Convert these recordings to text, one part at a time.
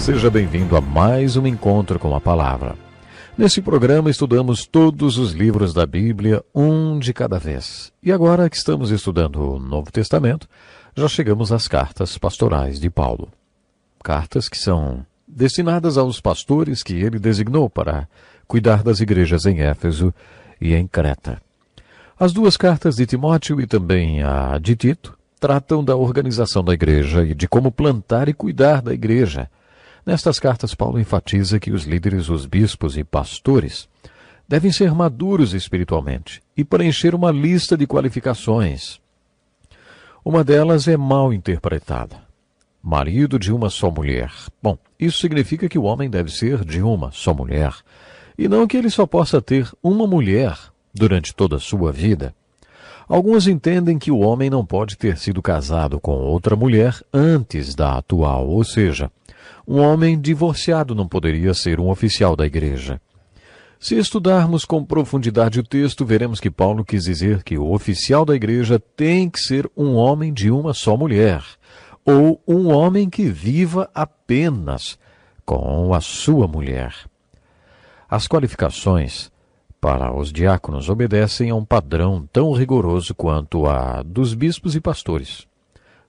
Seja bem-vindo a mais um encontro com a Palavra. Nesse programa estudamos todos os livros da Bíblia, um de cada vez. E agora que estamos estudando o Novo Testamento, já chegamos às cartas pastorais de Paulo. Cartas que são destinadas aos pastores que ele designou para cuidar das igrejas em Éfeso e em Creta. As duas cartas de Timóteo e também a de Tito tratam da organização da igreja e de como plantar e cuidar da igreja. Nestas cartas, Paulo enfatiza que os líderes, os bispos e pastores devem ser maduros espiritualmente e preencher uma lista de qualificações. Uma delas é mal interpretada. Marido de uma só mulher. Bom, isso significa que o homem deve ser de uma só mulher, e não que ele só possa ter uma mulher durante toda a sua vida. Alguns entendem que o homem não pode ter sido casado com outra mulher antes da atual, ou seja, um homem divorciado não poderia ser um oficial da igreja. Se estudarmos com profundidade o texto, veremos que Paulo quis dizer que o oficial da igreja tem que ser um homem de uma só mulher, ou um homem que viva apenas com a sua mulher. As qualificações para os diáconos obedecem a um padrão tão rigoroso quanto a dos bispos e pastores.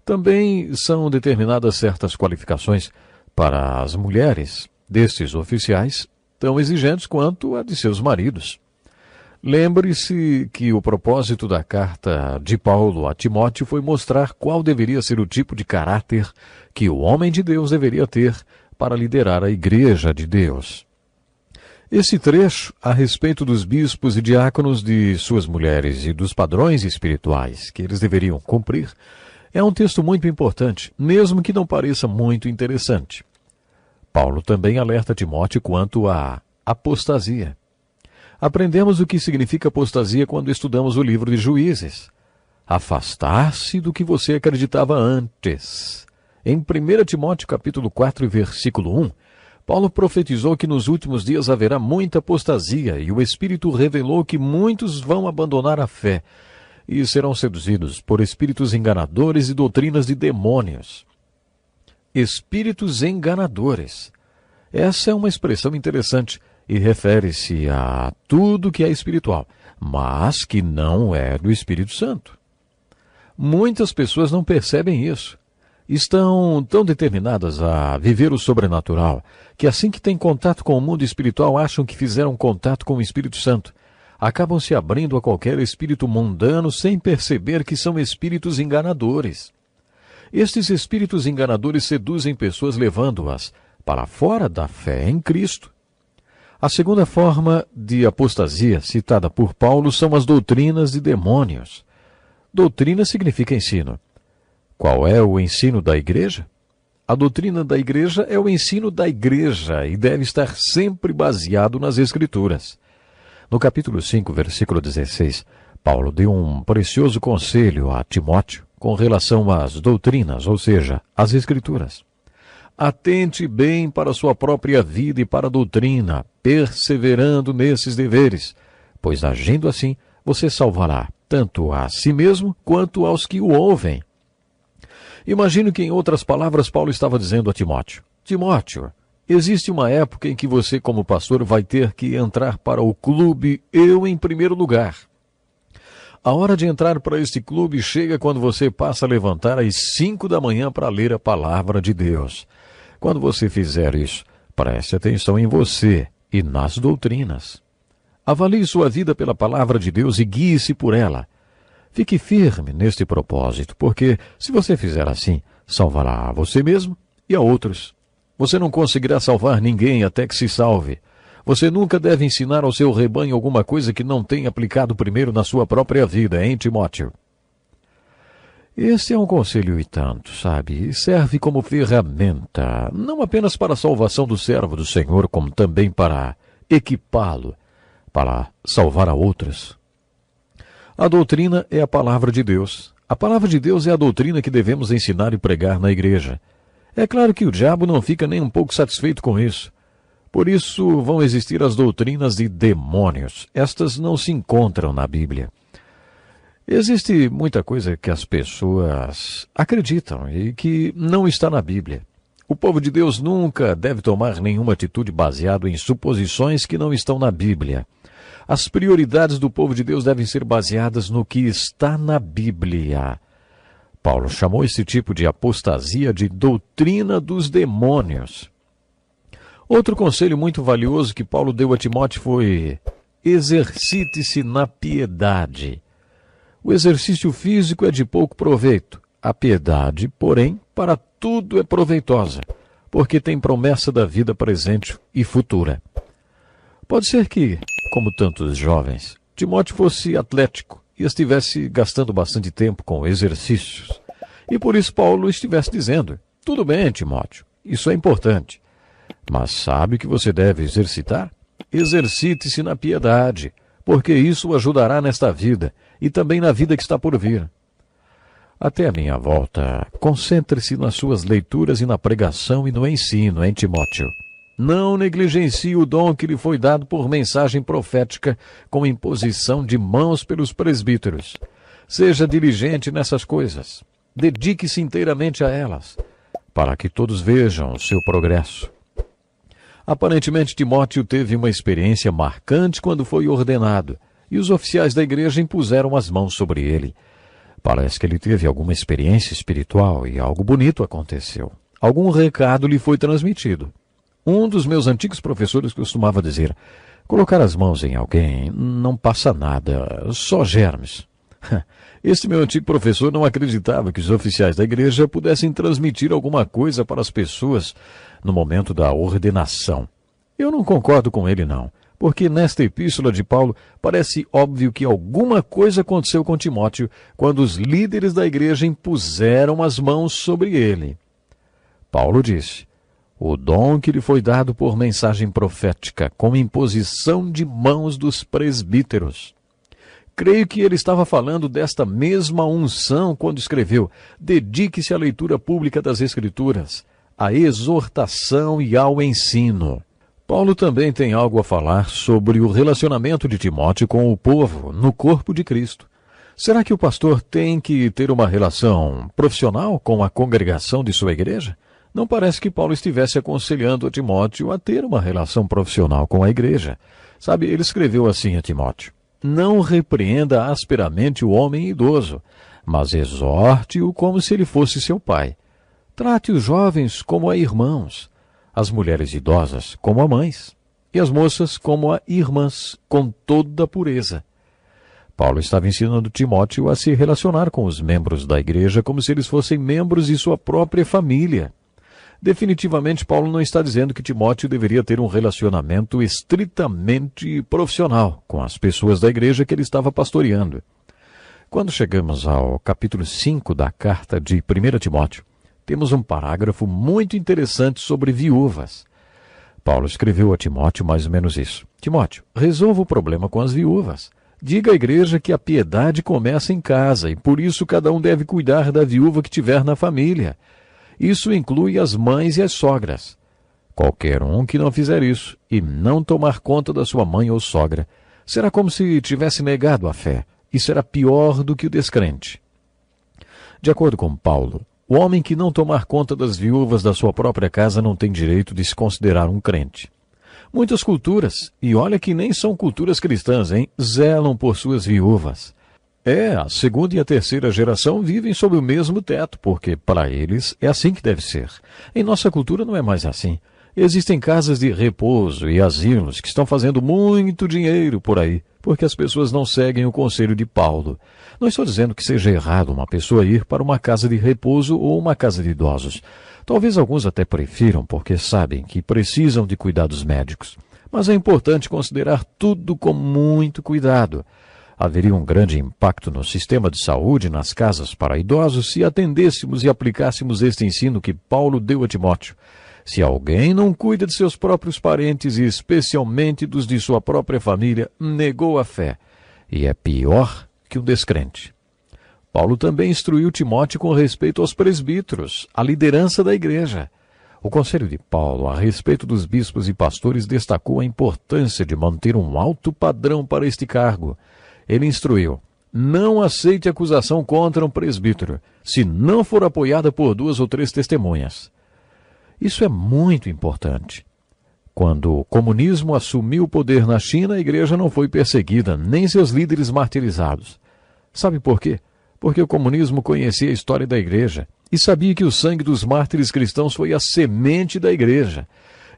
Também são determinadas certas qualificações para as mulheres destes oficiais, tão exigentes quanto a de seus maridos. Lembre-se que o propósito da carta de Paulo a Timóteo foi mostrar qual deveria ser o tipo de caráter que o homem de Deus deveria ter para liderar a igreja de Deus. Esse trecho, a respeito dos bispos e diáconos, de suas mulheres e dos padrões espirituais que eles deveriam cumprir, é um texto muito importante, mesmo que não pareça muito interessante. Paulo também alerta Timóteo quanto à apostasia. Aprendemos o que significa apostasia quando estudamos o livro de Juízes. Afastar-se do que você acreditava antes. Em 1 Timóteo capítulo 4, versículo 1, Paulo profetizou que nos últimos dias haverá muita apostasia e o Espírito revelou que muitos vão abandonar a fé e serão seduzidos por espíritos enganadores e doutrinas de demônios. Espíritos enganadores. Essa é uma expressão interessante e refere-se a tudo que é espiritual, mas que não é do Espírito Santo. Muitas pessoas não percebem isso. Estão tão determinadas a viver o sobrenatural que assim que têm contato com o mundo espiritual acham que fizeram contato com o Espírito Santo. Acabam se abrindo a qualquer espírito mundano sem perceber que são espíritos enganadores. Estes espíritos enganadores seduzem pessoas levando-as para fora da fé em Cristo. A segunda forma de apostasia citada por Paulo são as doutrinas de demônios. Doutrina significa ensino. Qual é o ensino da igreja? A doutrina da igreja é o ensino da igreja e deve estar sempre baseado nas Escrituras. No capítulo 5, versículo 16, Paulo deu um precioso conselho a Timóteo com relação às doutrinas, ou seja, às Escrituras. Atente bem para a sua própria vida e para a doutrina, perseverando nesses deveres, pois agindo assim, você salvará tanto a si mesmo quanto aos que o ouvem. Imagino que, em outras palavras, Paulo estava dizendo a Timóteo: Timóteo, existe uma época em que você, como pastor, vai ter que entrar para o clube Eu em Primeiro Lugar. A hora de entrar para este clube chega quando você passa a levantar às 5 da manhã para ler a palavra de Deus. Quando você fizer isso, preste atenção em você e nas doutrinas. Avalie sua vida pela palavra de Deus e guie-se por ela. Fique firme neste propósito, porque, se você fizer assim, salvará a você mesmo e a outros. Você não conseguirá salvar ninguém até que se salve. Você nunca deve ensinar ao seu rebanho alguma coisa que não tenha aplicado primeiro na sua própria vida, hein, Timóteo? Este é um conselho e tanto, sabe? Serve como ferramenta, não apenas para a salvação do servo do Senhor, como também para equipá-lo, para salvar a outros. A doutrina é a palavra de Deus. A palavra de Deus é a doutrina que devemos ensinar e pregar na igreja. É claro que o diabo não fica nem um pouco satisfeito com isso. Por isso vão existir as doutrinas de demônios. Estas não se encontram na Bíblia. Existe muita coisa que as pessoas acreditam e que não está na Bíblia. O povo de Deus nunca deve tomar nenhuma atitude baseada em suposições que não estão na Bíblia. As prioridades do povo de Deus devem ser baseadas no que está na Bíblia. Paulo chamou esse tipo de apostasia de doutrina dos demônios. Outro conselho muito valioso que Paulo deu a Timóteo foi: exercite-se na piedade. O exercício físico é de pouco proveito. A piedade, porém, para tudo é proveitosa, porque tem promessa da vida presente e futura. Pode ser que, como tantos jovens, Timóteo fosse atlético e estivesse gastando bastante tempo com exercícios. E por isso Paulo estivesse dizendo: tudo bem, Timóteo, isso é importante. Mas sabe que você deve exercitar? Exercite-se na piedade, porque isso o ajudará nesta vida e também na vida que está por vir. Até a minha volta, concentre-se nas suas leituras e na pregação e no ensino, hein, Timóteo? Não negligencie o dom que lhe foi dado por mensagem profética com imposição de mãos pelos presbíteros. Seja diligente nessas coisas. Dedique-se inteiramente a elas, para que todos vejam o seu progresso. Aparentemente, Timóteo teve uma experiência marcante quando foi ordenado, e os oficiais da igreja impuseram as mãos sobre ele. Parece que ele teve alguma experiência espiritual e algo bonito aconteceu. Algum recado lhe foi transmitido. Um dos meus antigos professores costumava dizer: colocar as mãos em alguém não passa nada, só germes. Este meu antigo professor não acreditava que os oficiais da igreja pudessem transmitir alguma coisa para as pessoas no momento da ordenação. Eu não concordo com ele, não, porque nesta epístola de Paulo parece óbvio que alguma coisa aconteceu com Timóteo quando os líderes da igreja impuseram as mãos sobre ele. Paulo disse: o dom que lhe foi dado por mensagem profética, com imposição de mãos dos presbíteros. Creio que ele estava falando desta mesma unção quando escreveu: dedique-se à leitura pública das Escrituras, à exortação e ao ensino. Paulo também tem algo a falar sobre o relacionamento de Timóteo com o povo no corpo de Cristo. Será que o pastor tem que ter uma relação profissional com a congregação de sua igreja? Não parece que Paulo estivesse aconselhando a Timóteo a ter uma relação profissional com a igreja. Sabe, ele escreveu assim a Timóteo: não repreenda asperamente o homem idoso, mas exorte-o como se ele fosse seu pai. Trate os jovens como a irmãos, as mulheres idosas como a mães, e as moças como a irmãs, com toda a pureza. Paulo estava ensinando Timóteo a se relacionar com os membros da igreja como se eles fossem membros de sua própria família. Definitivamente, Paulo não está dizendo que Timóteo deveria ter um relacionamento estritamente profissional com as pessoas da igreja que ele estava pastoreando. Quando chegamos ao capítulo 5 da carta de 1 Timóteo, temos um parágrafo muito interessante sobre viúvas. Paulo escreveu a Timóteo mais ou menos isso: Timóteo, resolva o problema com as viúvas. Diga à igreja que a piedade começa em casa e por isso cada um deve cuidar da viúva que tiver na família. Isso inclui as mães e as sogras. Qualquer um que não fizer isso e não tomar conta da sua mãe ou sogra, será como se tivesse negado a fé, e será pior do que o descrente. De acordo com Paulo, o homem que não tomar conta das viúvas da sua própria casa não tem direito de se considerar um crente. Muitas culturas, e olha que nem são culturas cristãs, zelam por suas viúvas. A segunda e a terceira geração vivem sob o mesmo teto, porque para eles é assim que deve ser. Em nossa cultura não é mais assim. Existem casas de repouso e asilos que estão fazendo muito dinheiro por aí, porque as pessoas não seguem o conselho de Paulo. Não estou dizendo que seja errado uma pessoa ir para uma casa de repouso ou uma casa de idosos. Talvez alguns até prefiram, porque sabem que precisam de cuidados médicos. Mas é importante considerar tudo com muito cuidado. Haveria um grande impacto no sistema de saúde nas casas para idosos se atendêssemos e aplicássemos este ensino que Paulo deu a Timóteo. Se alguém não cuida de seus próprios parentes e especialmente dos de sua própria família, negou a fé, e é pior que um descrente. Paulo também instruiu Timóteo com respeito aos presbíteros, a liderança da igreja. O conselho de Paulo a respeito dos bispos e pastores destacou a importância de manter um alto padrão para este cargo. Ele instruiu: não aceite acusação contra um presbítero, se não for apoiada por 2 ou 3 testemunhas. Isso é muito importante. Quando o comunismo assumiu o poder na China, a igreja não foi perseguida, nem seus líderes martirizados. Sabe por quê? Porque o comunismo conhecia a história da igreja e sabia que o sangue dos mártires cristãos foi a semente da igreja.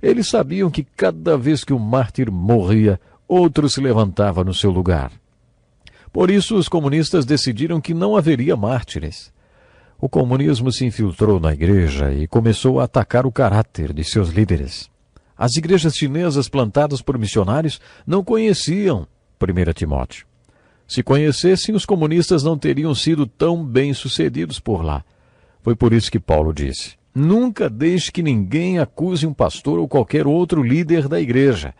Eles sabiam que cada vez que um mártir morria, outro se levantava no seu lugar. Por isso, os comunistas decidiram que não haveria mártires. O comunismo se infiltrou na igreja e começou a atacar o caráter de seus líderes. As igrejas chinesas plantadas por missionários não conheciam 1 Timóteo. Se conhecessem, os comunistas não teriam sido tão bem-sucedidos por lá. Foi por isso que Paulo disse: nunca deixe que ninguém acuse um pastor ou qualquer outro líder da igreja.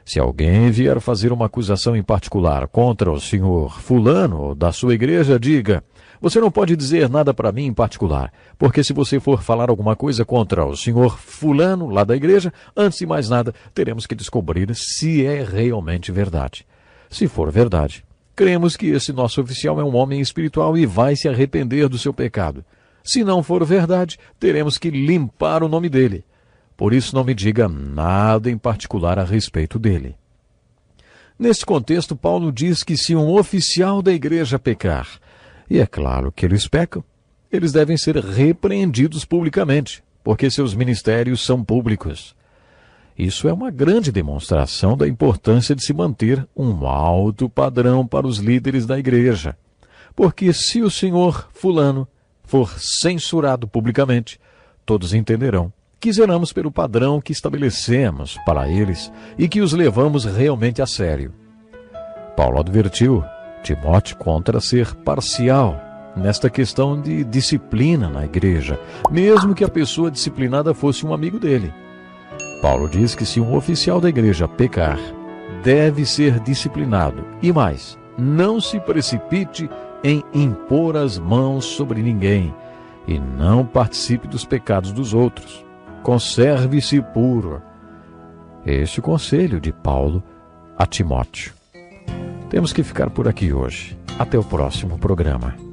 Se alguém vier fazer uma acusação em particular contra o senhor fulano ou da sua igreja, diga: você não pode dizer nada para mim em particular, porque se você for falar alguma coisa contra o senhor fulano lá da igreja, antes de mais nada, teremos que descobrir se é realmente verdade. Se for verdade, cremos que esse nosso oficial é um homem espiritual e vai se arrepender do seu pecado. Se não for verdade, teremos que limpar o nome dele. Por isso não me diga nada em particular a respeito dele. Neste contexto, Paulo diz que se um oficial da igreja pecar, e é claro que eles pecam, eles devem ser repreendidos publicamente, porque seus ministérios são públicos. Isso é uma grande demonstração da importância de se manter um alto padrão para os líderes da igreja. Porque se o senhor fulano for censurado publicamente, todos entenderão que zelamos pelo padrão que estabelecemos para eles e que os levamos realmente a sério. Paulo advertiu Timóteo contra ser parcial nesta questão de disciplina na igreja, mesmo que a pessoa disciplinada fosse um amigo dele. Paulo diz que se um oficial da igreja pecar, deve ser disciplinado. E mais, não se precipite em impor as mãos sobre ninguém e não participe dos pecados dos outros. Conserve-se puro. Este é o conselho de Paulo a Timóteo. Temos que ficar por aqui hoje. Até o próximo programa.